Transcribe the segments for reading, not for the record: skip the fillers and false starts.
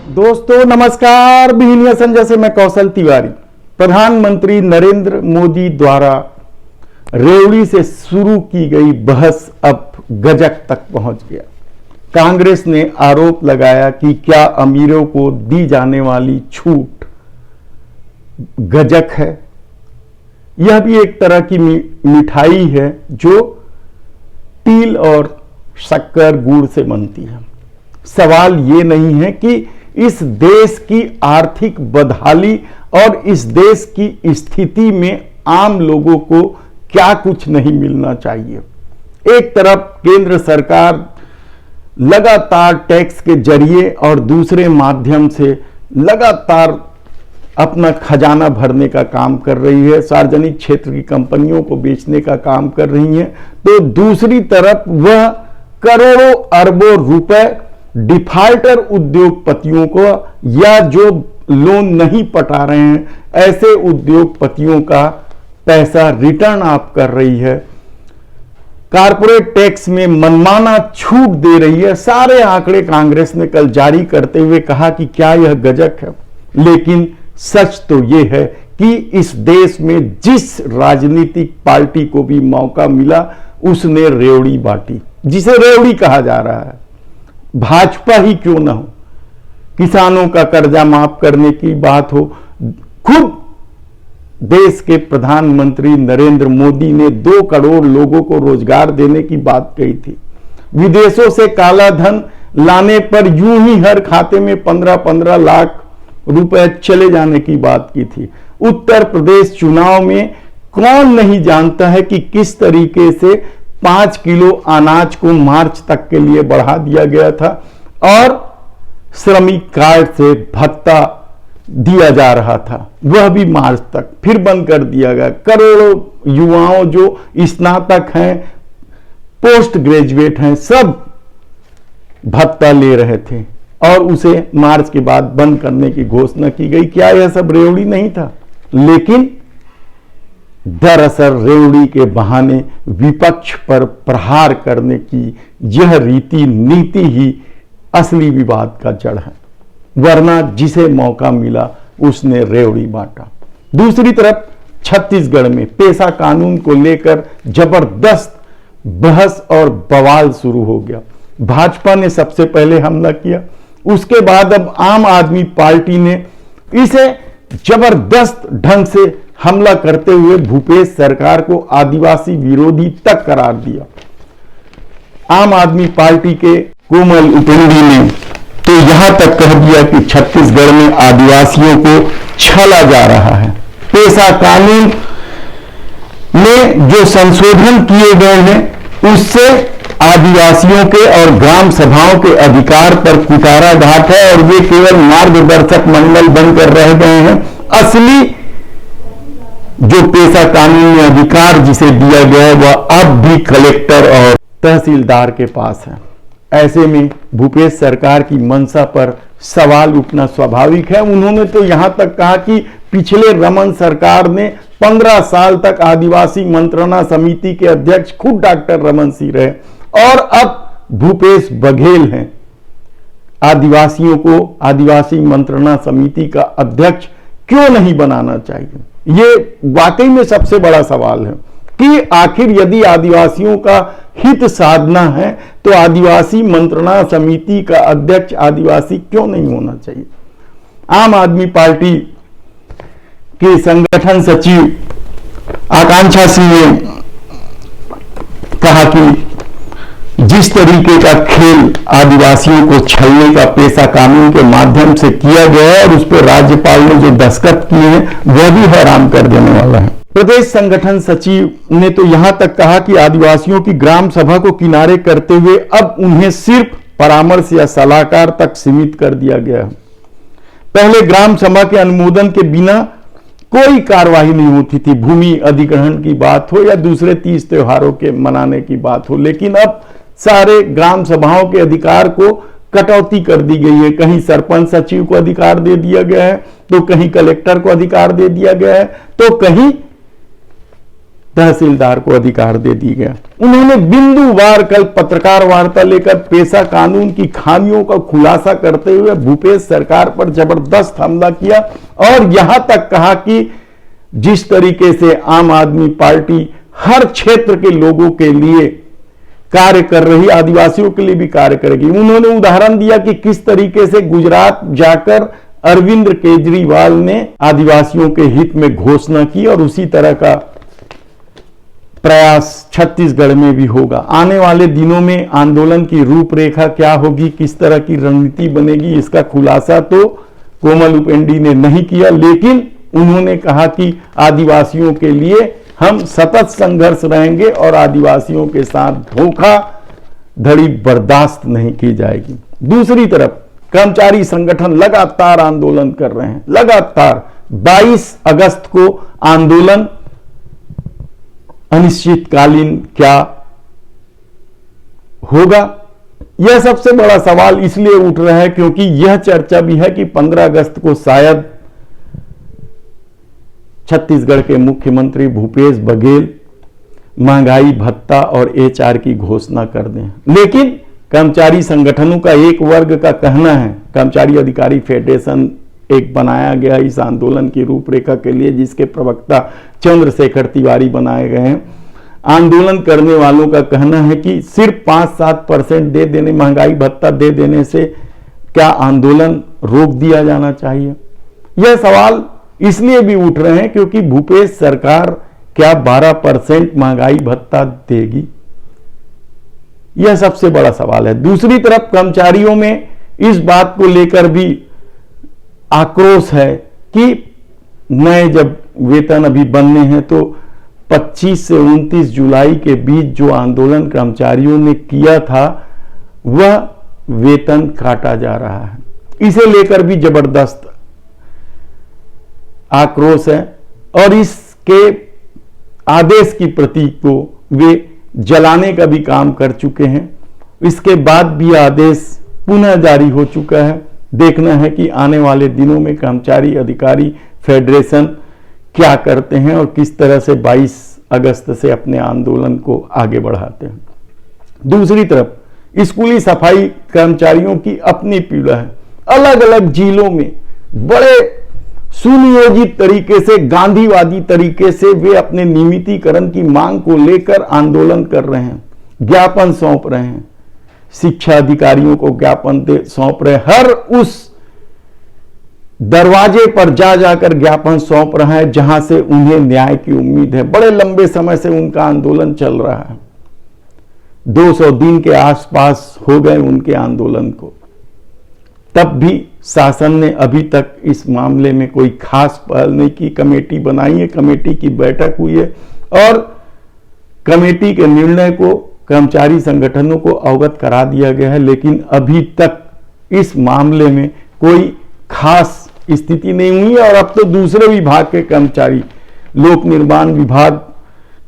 दोस्तों नमस्कार। बिहनिया संजय से मैं कौशल तिवारी। प्रधानमंत्री नरेंद्र मोदी द्वारा रेवड़ी से शुरू की गई बहस अब गजक तक पहुंच गया। कांग्रेस ने आरोप लगाया कि क्या अमीरों को दी जाने वाली छूट गजक है। यह भी एक तरह की मिठाई है जो तिल और शक्कर गुड़ से बनती है। सवाल ये नहीं है कि इस देश की आर्थिक बदहाली और इस देश की स्थिति में आम लोगों को क्या कुछ नहीं मिलना चाहिए। एक तरफ केंद्र सरकार लगातार टैक्स के जरिए और दूसरे माध्यम से लगातार अपना खजाना भरने का काम कर रही है, सार्वजनिक क्षेत्र की कंपनियों को बेचने का काम कर रही है, तो दूसरी तरफ वह करोड़ों अरबों रुपए डिफाल्टर उद्योगपतियों को या जो लोन नहीं पटा रहे हैं ऐसे उद्योगपतियों का पैसा रिटर्न आप कर रही है। कारपोरेट टैक्स में मनमाना छूट दे रही है। सारे आंकड़े कांग्रेस ने कल जारी करते हुए कहा कि क्या यह गजक है। लेकिन सच तो यह है कि इस देश में जिस राजनीतिक पार्टी को भी मौका मिला उसने रेवड़ी बांटी, जिसे रेवड़ी कहा जा रहा है। भाजपा ही क्यों ना हो, किसानों का कर्जा माफ करने की बात हो, खुद देश के प्रधानमंत्री नरेंद्र मोदी ने 2 करोड़ लोगों को रोजगार देने की बात कही थी। विदेशों से काला धन लाने पर यूं ही हर खाते में 15-15 लाख रुपए चले जाने की बात की थी। उत्तर प्रदेश चुनाव में कौन नहीं जानता है कि किस तरीके से 5 किलो अनाज को मार्च तक के लिए बढ़ा दिया गया था और श्रमिक कार्ड से भत्ता दिया जा रहा था, वह भी मार्च तक फिर बंद कर दिया गया। करोड़ों युवाओं जो स्नातक हैं, पोस्ट ग्रेजुएट हैं, सब भत्ता ले रहे थे और उसे मार्च के बाद बंद करने की घोषणा की गई। क्या यह सब रेवड़ी नहीं था? लेकिन दरअसल रेवड़ी के बहाने विपक्ष पर प्रहार करने की यह रीति नीति ही असली विवाद का जड़ है, वरना जिसे मौका मिला उसने रेवड़ी बांटा। दूसरी तरफ छत्तीसगढ़ में पेशा कानून को लेकर जबरदस्त बहस और बवाल शुरू हो गया। भाजपा ने सबसे पहले हमला किया, उसके बाद अब आम आदमी पार्टी ने इसे जबरदस्त ढंग से हमला करते हुए भूपेश सरकार को आदिवासी विरोधी तक करार दिया। आम आदमी पार्टी के कोमल उपेंद्री ने तो यहां तक कह दिया कि छत्तीसगढ़ में आदिवासियों को छला जा रहा है। पेशा कानून में जो संशोधन किए गए हैं उससे आदिवासियों के और ग्राम सभाओं के अधिकार पर कुठाराघात है और वे केवल मार्गदर्शक मंडल बनकर रह गए हैं। असली जो पेशा कानून में अधिकार जिसे दिया गया है वह अब भी कलेक्टर और तहसीलदार के पास है। ऐसे में भूपेश सरकार की मंशा पर सवाल उठना स्वाभाविक है। उन्होंने तो यहां तक कहा कि पिछले रमन सरकार ने 15 साल तक आदिवासी मंत्रणा समिति के अध्यक्ष खुद डॉक्टर रमन सिंह रहे और अब भूपेश बघेल हैं। आदिवासियों को आदिवासी मंत्रणा समिति का अध्यक्ष क्यों नहीं बनाना चाहिए? ये वाकई में सबसे बड़ा सवाल है कि आखिर यदि आदिवासियों का हित साधना है तो आदिवासी मंत्रणा समिति का अध्यक्ष आदिवासी क्यों नहीं होना चाहिए? आम आदमी पार्टी के संगठन सचिव आकांक्षा सिंह ने कहा कि जिस तरीके का खेल आदिवासियों को छलने का पेशा कानून के माध्यम से किया गया है और उस पर राज्यपाल ने जो दस्तखत किए हैं वह भी हैरान कर देने वाला है। प्रदेश संगठन सचिव ने तो यहां तक कहा कि आदिवासियों की ग्राम सभा को किनारे करते हुए अब उन्हें सिर्फ परामर्श या सलाहकार तक सीमित कर दिया गया है। पहले ग्राम सभा के अनुमोदन के बिना कोई कार्रवाई नहीं होती थी, भूमि अधिग्रहण की बात हो या दूसरे 30 त्योहारों के मनाने की बात हो। लेकिन अब सारे ग्राम सभाओं के अधिकार को कटौती कर दी गई है। कहीं सरपंच सचिव को अधिकार दे दिया गया है, तो कहीं कलेक्टर को अधिकार दे दिया गया है, तो कहीं तहसीलदार को अधिकार दे दी गया। उन्होंने बिंदुवार कल पत्रकार वार्ता लेकर पेशा कानून की खामियों का खुलासा करते हुए भूपेश सरकार पर जबरदस्त हमला किया और यहां तक कहा कि जिस तरीके से आम आदमी पार्टी हर क्षेत्र के लोगों के लिए कार्य कर रही, आदिवासियों के लिए भी कार्य करेगी। उन्होंने उदाहरण दिया कि किस तरीके से गुजरात जाकर अरविंद केजरीवाल ने आदिवासियों के हित में घोषणा की और उसी तरह का प्रयास छत्तीसगढ़ में भी होगा। आने वाले दिनों में आंदोलन की रूपरेखा क्या होगी, किस तरह की रणनीति बनेगी, इसका खुलासा तो कोमल हुपेंडी ने नहीं किया, लेकिन उन्होंने कहा कि आदिवासियों के लिए हम सतत संघर्ष रहेंगे और आदिवासियों के साथ धोखाधड़ी बर्दाश्त नहीं की जाएगी। दूसरी तरफ कर्मचारी संगठन लगातार आंदोलन कर रहे हैं, लगातार। 22 अगस्त को आंदोलन अनिश्चितकालीन क्या होगा, यह सबसे बड़ा सवाल इसलिए उठ रहा है क्योंकि यह चर्चा भी है कि 15 अगस्त को शायद छत्तीसगढ़ के मुख्यमंत्री भूपेश बघेल महंगाई भत्ता और एचआर की घोषणा कर दें। लेकिन कर्मचारी संगठनों का एक वर्ग का कहना है, कर्मचारी अधिकारी फेडरेशन एक बनाया गया इस आंदोलन की रूपरेखा के लिए, जिसके प्रवक्ता चंद्रशेखर तिवारी बनाए गए हैं। आंदोलन करने वालों का कहना है कि सिर्फ 5-7% दे देने, महंगाई भत्ता दे देने से क्या आंदोलन रोक दिया जाना चाहिए। यह सवाल इसलिए भी उठ रहे हैं क्योंकि भूपेश सरकार क्या 12% महंगाई भत्ता देगी, यह सबसे बड़ा सवाल है। दूसरी तरफ कर्मचारियों में इस बात को लेकर भी आक्रोश है कि नए जब वेतन अभी बनने हैं तो 25 से 29 जुलाई के बीच जो आंदोलन कर्मचारियों ने किया था वह वेतन काटा जा रहा है। इसे लेकर भी जबरदस्त आक्रोश है और इसके आदेश की प्रति को वे जलाने का भी काम कर चुके हैं। इसके बाद भी आदेश पुनः जारी हो चुका है। देखना है कि आने वाले दिनों में कर्मचारी अधिकारी फेडरेशन क्या करते हैं और किस तरह से 22 अगस्त से अपने आंदोलन को आगे बढ़ाते हैं। दूसरी तरफ स्कूली सफाई कर्मचारियों की अपनी पीड़ा है। अलग अलग जिलों में बड़े सुनियोजित तरीके से, गांधीवादी तरीके से वे अपने नियमितीकरण की मांग को लेकर आंदोलन कर रहे हैं, ज्ञापन सौंप रहे हैं, शिक्षा अधिकारियों को ज्ञापन सौंप रहे हैं, हर उस दरवाजे पर जा जाकर ज्ञापन सौंप रहा है जहां से उन्हें न्याय की उम्मीद है। बड़े लंबे समय से उनका आंदोलन चल रहा है, 200 दिन के आसपास हो गए उनके आंदोलन को। तब भी शासन ने अभी तक इस मामले में कोई खास पहल नहीं की। कमेटी बनाई है, कमेटी की बैठक हुई है और कमेटी के निर्णय को कर्मचारी संगठनों को अवगत करा दिया गया है, लेकिन अभी तक इस मामले में कोई खास स्थिति नहीं हुई है। और अब तो दूसरे विभाग के कर्मचारी, लोक निर्माण विभाग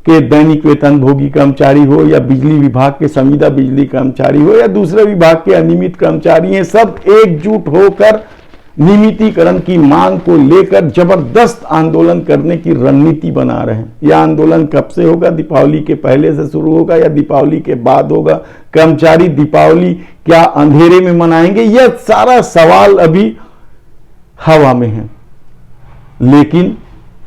के दैनिक वेतनभोगी कर्मचारी हो या बिजली विभाग के संविदा बिजली कर्मचारी हो या दूसरे विभाग के अनियमित कर्मचारी हैं, सब एकजुट होकर नियमितीकरण की मांग को लेकर जबरदस्त आंदोलन करने की रणनीति बना रहे हैं। यह आंदोलन कब से होगा? दीपावली के पहले से शुरू होगा या दीपावली के बाद होगा? कर्मचारी दीपावली क्या अंधेरे में मनाएंगे? यह सारा सवाल अभी हवा में है। लेकिन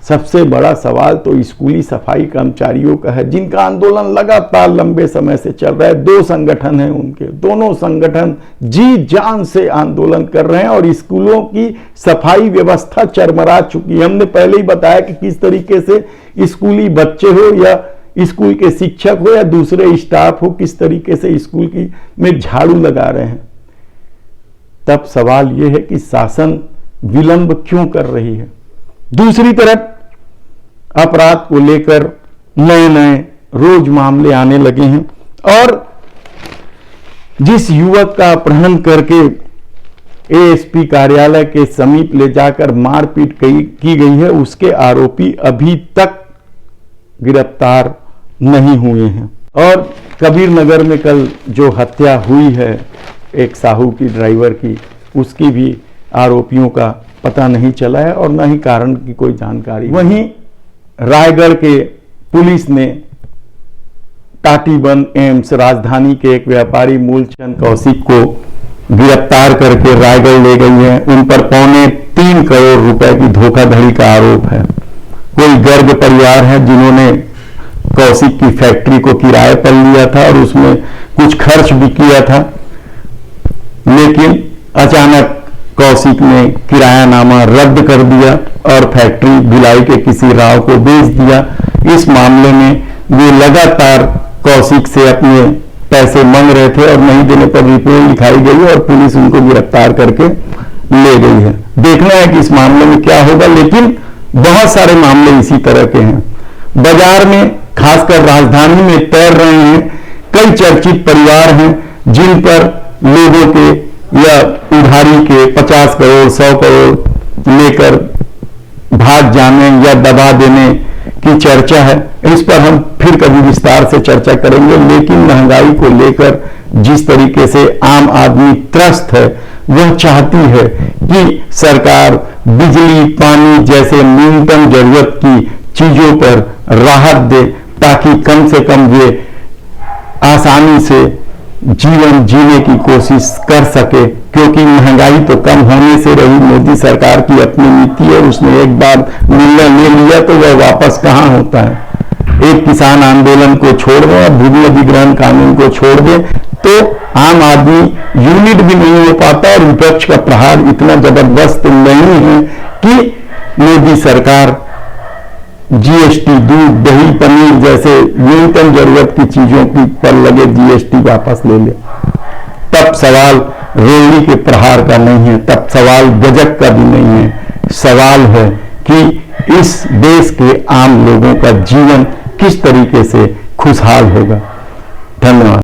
सबसे बड़ा सवाल तो स्कूली सफाई कर्मचारियों का है, जिनका आंदोलन लगातार लंबे समय से चल रहा है। 2 संगठन हैं उनके, दोनों संगठन जी जान से आंदोलन कर रहे हैं और स्कूलों की सफाई व्यवस्था चरमरा चुकी है। हमने पहले ही बताया कि किस तरीके से स्कूली बच्चे हो या स्कूल के शिक्षक हो या दूसरे स्टाफ हो, किस तरीके से स्कूल की में झाड़ू लगा रहे हैं। तब सवाल यह है कि शासन विलंब क्यों कर रही है? दूसरी तरफ अपराध को लेकर नए नए रोज मामले आने लगे हैं और जिस युवक का अपहरण करके एएसपी कार्यालय के समीप ले जाकर मारपीट की गई है, उसके आरोपी अभी तक गिरफ्तार नहीं हुए हैं। और कबीर नगर में कल जो हत्या हुई है एक साहू की ड्राइवर की, उसकी भी आरोपियों का पता नहीं चला है और न ही कारण की कोई जानकारी। वहीं रायगढ़ के पुलिस ने टाटीबंध एम्स राजधानी के एक व्यापारी मूलचंद कौशिक को गिरफ्तार करके रायगढ़ ले गई है। उन पर 3.25 करोड़ रुपए की धोखाधड़ी का आरोप है। कोई गर्ग परिवार है जिन्होंने कौशिक की फैक्ट्री को किराए पर लिया था और उसमें कुछ खर्च भी किया था, लेकिन अचानक कौशिक ने किरायानामा रद्द कर दिया और फैक्ट्री भिलाई के किसी राव को बेच दिया। इस मामले में वे लगातार कौशिक से अपने पैसे मांग रहे थे और नहीं देने पर रिपोर्ट लिखाई गई और पुलिस उनको गिरफ्तार करके ले गई है। देखना है कि इस मामले में क्या होगा, लेकिन बहुत सारे मामले इसी तरह के हैं। बाजार में खासकर राजधानी में तैर रहे हैं कई चर्चित परिवार हैं जिन पर लोगों के या उधारी के 50 करोड़ 100 करोड़ लेकर भाग जाने या दबा देने की चर्चा है। इस पर हम फिर कभी विस्तार से चर्चा करेंगे, लेकिन महंगाई को लेकर जिस तरीके से आम आदमी त्रस्त है, वह चाहती है कि सरकार बिजली पानी जैसे न्यूनतम जरूरत की चीजों पर राहत दे, ताकि कम से कम वे आसानी से जीवन जीने की कोशिश कर सके। क्योंकि महंगाई तो कम होने से रही, मोदी सरकार की अपनी नीति है, उसने एक बार निर्णय ले लिया तो वह वापस कहां होता है। एक किसान आंदोलन को छोड़ दें और भूमि अधिग्रहण कानून को छोड़ दें तो आम आदमी यूनिट भी नहीं हो पाता और विपक्ष का प्रहार इतना जबरदस्त नहीं है कि मोदी सरकार जीएसटी, दूध दही पनीर जैसे न्यूनतम जरूरत की चीजों की पर लगे जीएसटी वापस ले ले। तब सवाल रेवड़ी के प्रहार का नहीं है, तब सवाल गजब का भी नहीं है। सवाल है कि इस देश के आम लोगों का जीवन किस तरीके से खुशहाल होगा। धन्यवाद।